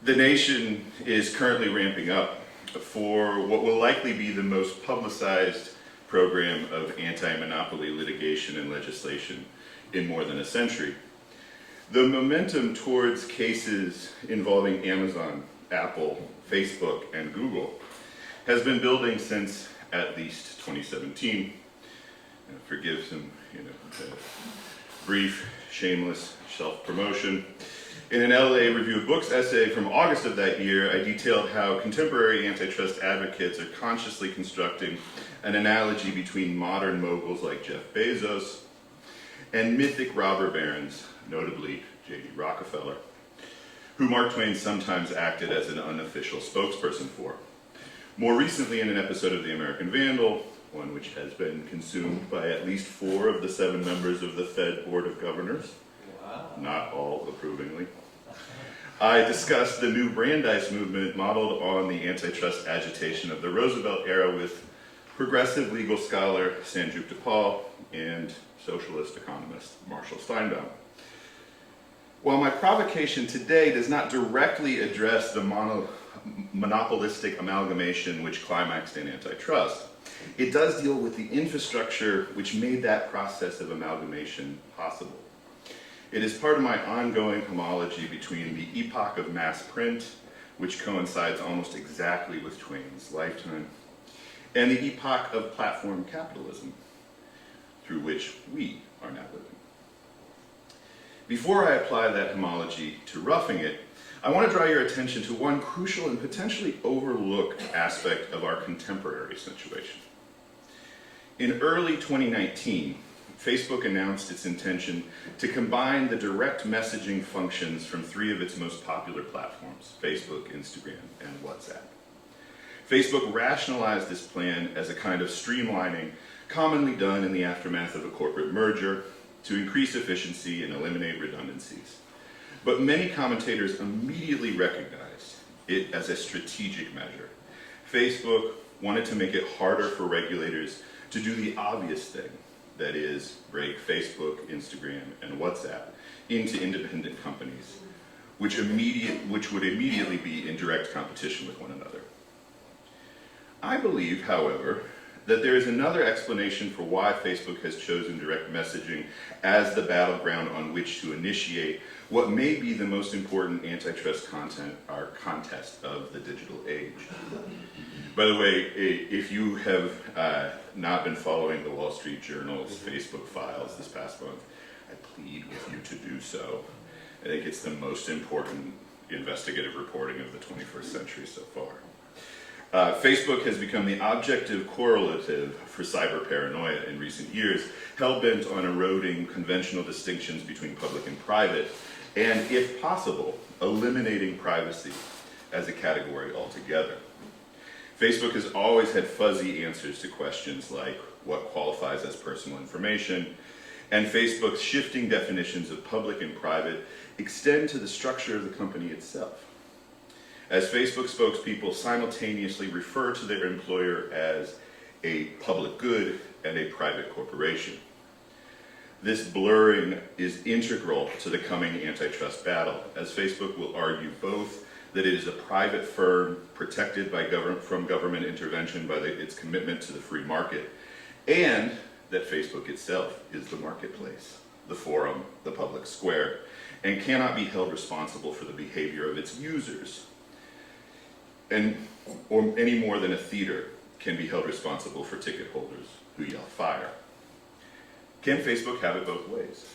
The nation is currently ramping up for what will likely be the most publicized program of anti-monopoly litigation and legislation in more than a century. The momentum towards cases involving Amazon, Apple, Facebook, and Google has been building since at least 2017. Forgive some, brief, shameless self-promotion. In an LA Review of Books essay from August of that year, I detailed how contemporary antitrust advocates are consciously constructing an analogy between modern moguls like Jeff Bezos and mythic robber barons, notably J.D. Rockefeller, who Mark Twain sometimes acted as an unofficial spokesperson for. More recently, in an episode of The American Vandal, one which has been consumed by at least 4 of the 7 members of the Fed Board of Governors, not all approvingly, I discussed the new Brandeis movement modeled on the antitrust agitation of the Roosevelt era with progressive legal scholar Sanjukta Paul and socialist economist Marshall Steinbaum. While my provocation today does not directly address the monopolistic amalgamation which climaxed in antitrust, it does deal with the infrastructure which made that process of amalgamation possible. It is part of my ongoing homology between the epoch of mass print, which coincides almost exactly with Twain's lifetime, and the epoch of platform capitalism, through which we are now living. Before I apply that homology to Roughing It, I want to draw your attention to one crucial and potentially overlooked aspect of our contemporary situation. In early 2019, Facebook announced its intention to combine the direct messaging functions from 3 of its most popular platforms, Facebook, Instagram, and WhatsApp. Facebook rationalized this plan as a kind of streamlining commonly done in the aftermath of a corporate merger to increase efficiency and eliminate redundancies. But many commentators immediately recognized it as a strategic measure. Facebook wanted to make it harder for regulators to do the obvious thing, that is, break Facebook, Instagram, and WhatsApp into independent companies, which would immediately be in direct competition with one another. I believe, however, that there is another explanation for why Facebook has chosen direct messaging as the battleground on which to initiate what may be the most important antitrust contest of the digital age. By the way, if you have not been following the Wall Street Journal's Facebook files this past month, I plead with you to do so. I think it's the most important investigative reporting of the 21st century so far. Facebook has become the objective correlative for cyber paranoia in recent years, hell-bent on eroding conventional distinctions between public and private, and, if possible, eliminating privacy as a category altogether. Facebook has always had fuzzy answers to questions like what qualifies as personal information, and Facebook's shifting definitions of public and private extend to the structure of the company itself, as Facebook spokespeople simultaneously refer to their employer as a public good and a private corporation. This blurring is integral to the coming antitrust battle, as Facebook will argue both that it is a private firm protected from government intervention by its commitment to the free market, and that Facebook itself is the marketplace, the forum, the public square, and cannot be held responsible for the behavior of its users, or any more than a theater can be held responsible for ticket holders who yell fire. Can Facebook have it both ways?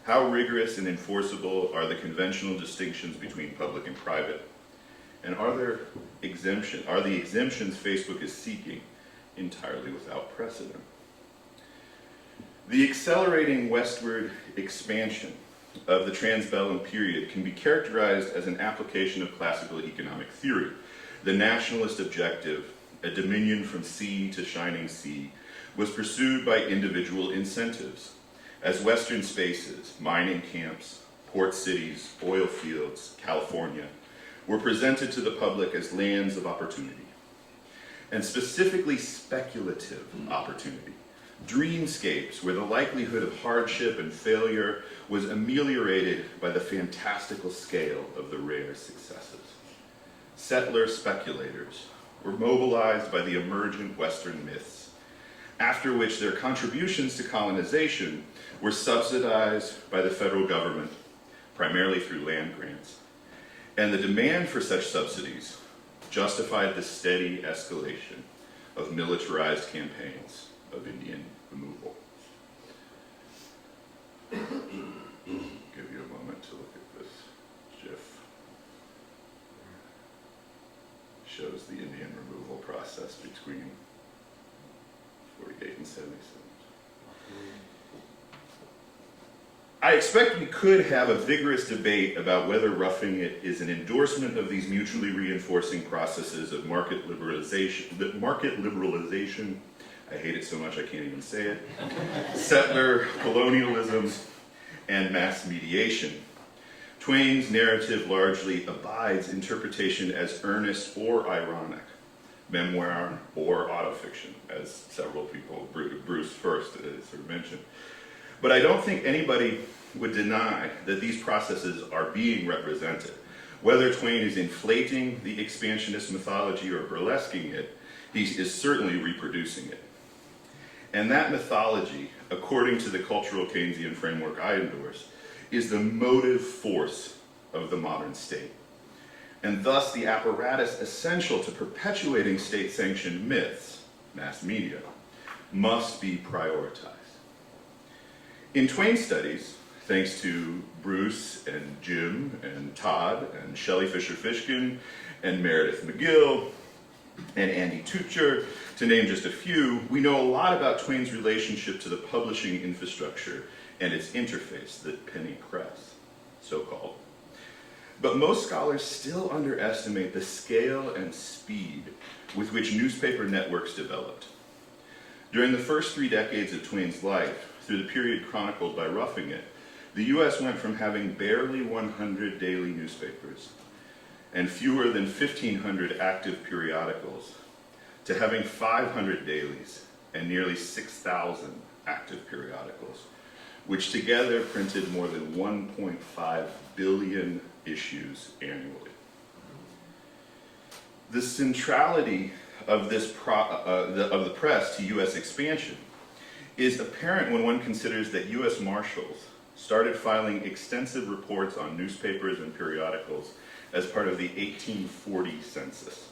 How rigorous and enforceable are the conventional distinctions between public and private? And are the exemptions Facebook is seeking entirely without precedent? The accelerating westward expansion of the transbellum period can be characterized as an application of classical economic theory. The nationalist objective, a dominion from sea to shining sea, was pursued by individual incentives, as Western spaces, mining camps, port cities, oil fields, California, were presented to the public as lands of opportunity, and specifically speculative opportunity, dreamscapes where the likelihood of hardship and failure was ameliorated by the fantastical scale of the rare successes. Settler speculators were mobilized by the emergent Western myths, after which their contributions to colonization were subsidized by the federal government, primarily through land grants. And the demand for such subsidies justified the steady escalation of militarized campaigns of Indian removal. Give you a moment to look at this GIF. Shows the Indian removal process between 48 and 77. I expect we could have a vigorous debate about whether roughing it is an endorsement of these mutually reinforcing processes of market liberalization, I hate it so much I can't even say it, settler colonialism, and mass mediation. Twain's narrative largely abides interpretation as earnest or ironic, memoir or autofiction, as several people, Bruce first sort of mentioned. But I don't think anybody would deny that these processes are being represented. Whether Twain is inflating the expansionist mythology or burlesquing it, he is certainly reproducing it. And that mythology, according to the cultural Keynesian framework I endorse, is the motive force of the modern state, and thus the apparatus essential to perpetuating state-sanctioned myths, mass media, must be prioritized. In Twain studies, thanks to Bruce and Jim and Todd and Shelley Fisher-Fishkin and Meredith McGill and Andy Tucher, to name just a few, we know a lot about Twain's relationship to the publishing infrastructure and its interface, the penny press, so-called. But most scholars still underestimate the scale and speed with which newspaper networks developed. During the first 3 decades of Twain's life, through the period chronicled by Roughing It, the US went from having barely 100 daily newspapers and fewer than 1,500 active periodicals to having 500 dailies and nearly 6,000 active periodicals, which together printed more than 1.5 billion issues annually. The centrality of the press to US expansion is apparent when one considers that US Marshals started filing extensive reports on newspapers and periodicals as part of the 1840 census.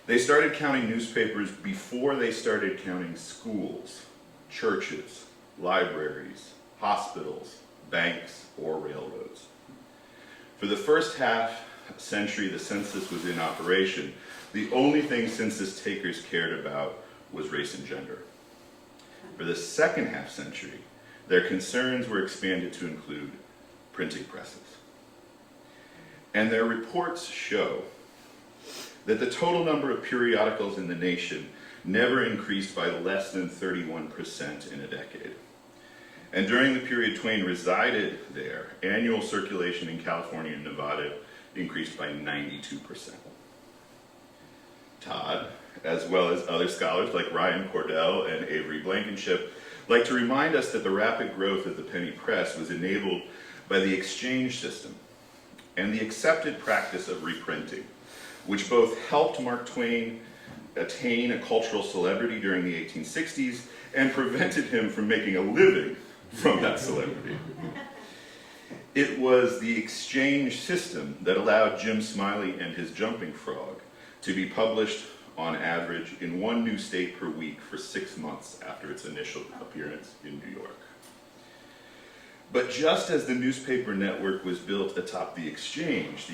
They started counting newspapers before they started counting schools, churches, libraries, hospitals, banks, or railroads. For the first half century the census was in operation, the only thing census takers cared about was race and gender. For the second half century, their concerns were expanded to include printing presses. And their reports show that the total number of periodicals in the nation never increased by less than 31% in a decade. And during the period Twain resided there, annual circulation in California and Nevada increased by 92%. Todd, as well as other scholars like Ryan Cordell and Avery Blankenship, like to remind us that the rapid growth of the penny press was enabled by the exchange system and the accepted practice of reprinting, which both helped Mark Twain attain a cultural celebrity during the 1860s and prevented him from making a living from that celebrity. It was the exchange system that allowed Jim Smiley and his Jumping Frog to be published on average in one new state per week for 6 months after its initial appearance in New York. But just as the newspaper network was built atop the exchange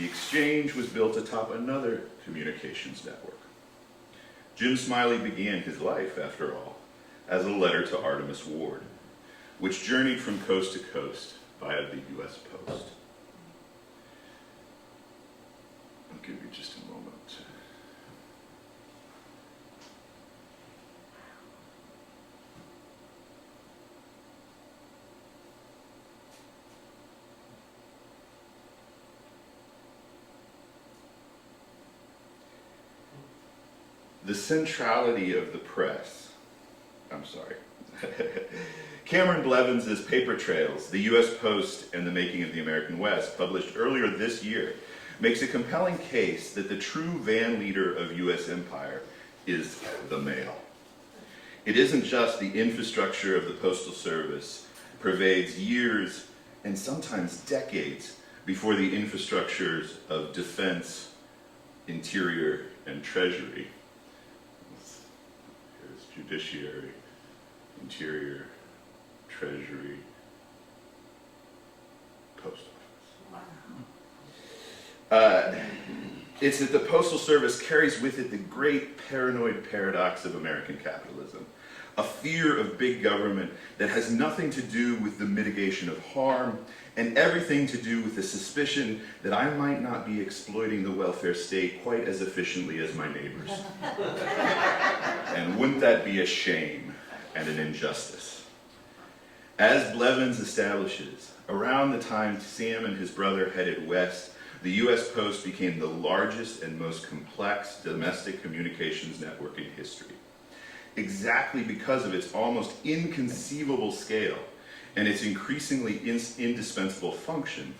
was built atop another communications network. Jim Smiley began his life, after all, as a letter to Artemus Ward, which journeyed from coast to coast via the US Post. I'll give you just a moment. The centrality of the press, I'm sorry. Cameron Blevins' Paper Trails, The U.S. Post and the Making of the American West, published earlier this year, makes a compelling case that the true van leader of U.S. empire is the mail. It isn't just the infrastructure of the Postal Service pervades years and sometimes decades before the infrastructures of defense, interior, and treasury. Here's judiciary, interior, treasury, post office. It's that the Postal Service carries with it the great paranoid paradox of American capitalism, a fear of big government that has nothing to do with the mitigation of harm and everything to do with the suspicion that I might not be exploiting the welfare state quite as efficiently as my neighbors. And wouldn't that be a shame and an injustice? As Blevins establishes, around the time Sam and his brother headed west, the U.S. Post became the largest and most complex domestic communications network in history. Exactly because of its almost inconceivable scale and its increasingly indispensable function,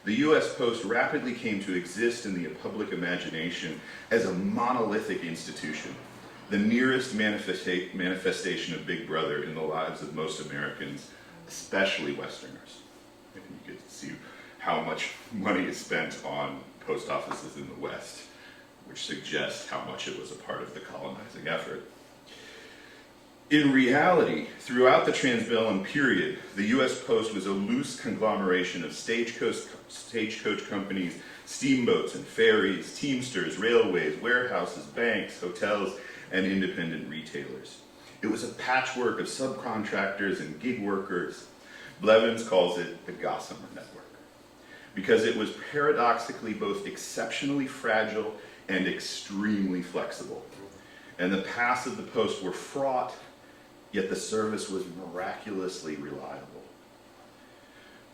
the U.S. Post rapidly came to exist in the public imagination as a monolithic institution, the nearest manifestation of Big Brother in the lives of most Americans, especially Westerners. And you get to see how much money is spent on post offices in the West, which suggests how much it was a part of the colonizing effort. In reality, throughout the transbellum period, the U.S. Post was a loose conglomeration of stagecoach companies, steamboats and ferries, teamsters, railways, warehouses, banks, hotels, and independent retailers. It was a patchwork of subcontractors and gig workers. Blevins calls it the Gossamer network, because it was paradoxically both exceptionally fragile and extremely flexible. And the paths of the Post were fraught, yet the service was miraculously reliable.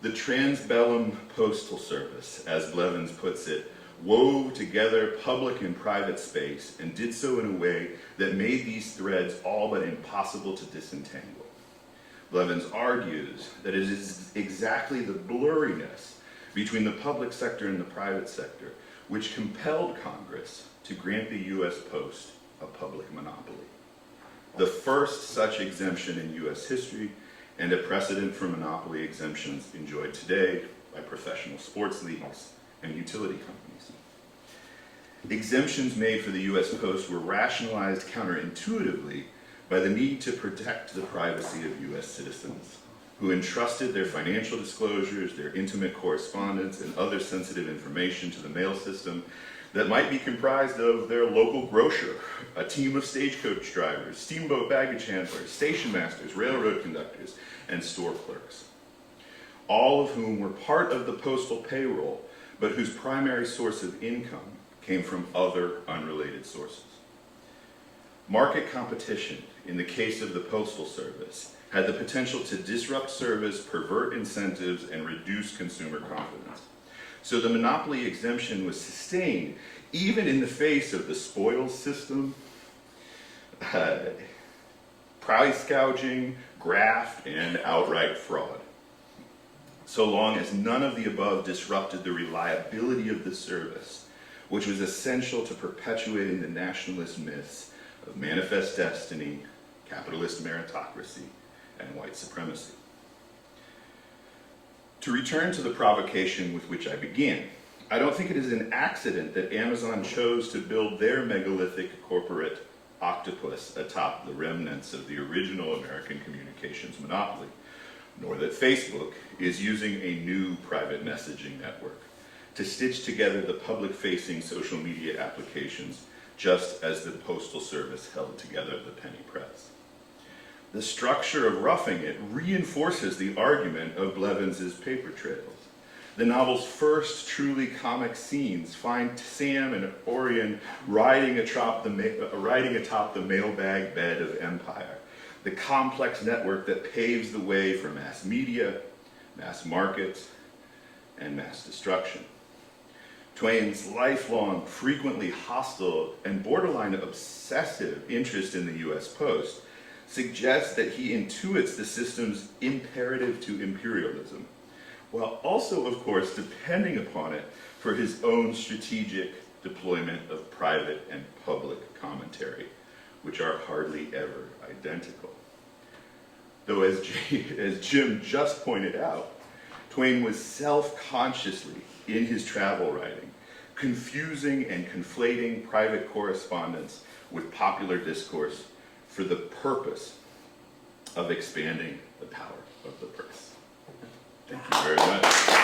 The transbellum postal service, as Blevins puts it, wove together public and private space and did so in a way that made these threads all but impossible to disentangle. Blevins argues that it is exactly the blurriness between the public sector and the private sector which compelled Congress to grant the U.S. Post a public monopoly. The first such exemption in U.S. history, and a precedent for monopoly exemptions enjoyed today by professional sports leagues and utility companies. Exemptions made for the U.S. Post were rationalized counterintuitively by the need to protect the privacy of U.S. citizens, who entrusted their financial disclosures, their intimate correspondence, and other sensitive information to the mail system that might be comprised of their local grocer, a team of stagecoach drivers, steamboat baggage handlers, station masters, railroad conductors, and store clerks, all of whom were part of the postal payroll, but whose primary source of income came from other unrelated sources. Market competition, in the case of the Postal Service, had the potential to disrupt service, pervert incentives, and reduce consumer confidence. So the monopoly exemption was sustained even in the face of the spoils system, price gouging, graft, and outright fraud. So long as none of the above disrupted the reliability of the service, which was essential to perpetuating the nationalist myths of manifest destiny, capitalist meritocracy, and white supremacy. To return to the provocation with which I began, I don't think it is an accident that Amazon chose to build their megalithic corporate octopus atop the remnants of the original American communications monopoly, nor that Facebook is using a new private messaging network to stitch together the public-facing social media applications just as the Postal Service held together the penny press. The structure of Roughing It reinforces the argument of Blevins' Paper Trails. The novel's first truly comic scenes find Sam and Orion riding atop the mailbag bed of empire, the complex network that paves the way for mass media, mass markets, and mass destruction. Twain's lifelong, frequently hostile, and borderline obsessive interest in the U.S. Post suggests that he intuits the system's imperative to imperialism, while also, of course, depending upon it for his own strategic deployment of private and public commentary, which are hardly ever identical. Though, as Jim just pointed out, Twain was self-consciously, in his travel writing, confusing and conflating private correspondence with popular discourse for the purpose of expanding the power of the press. Thank you very much.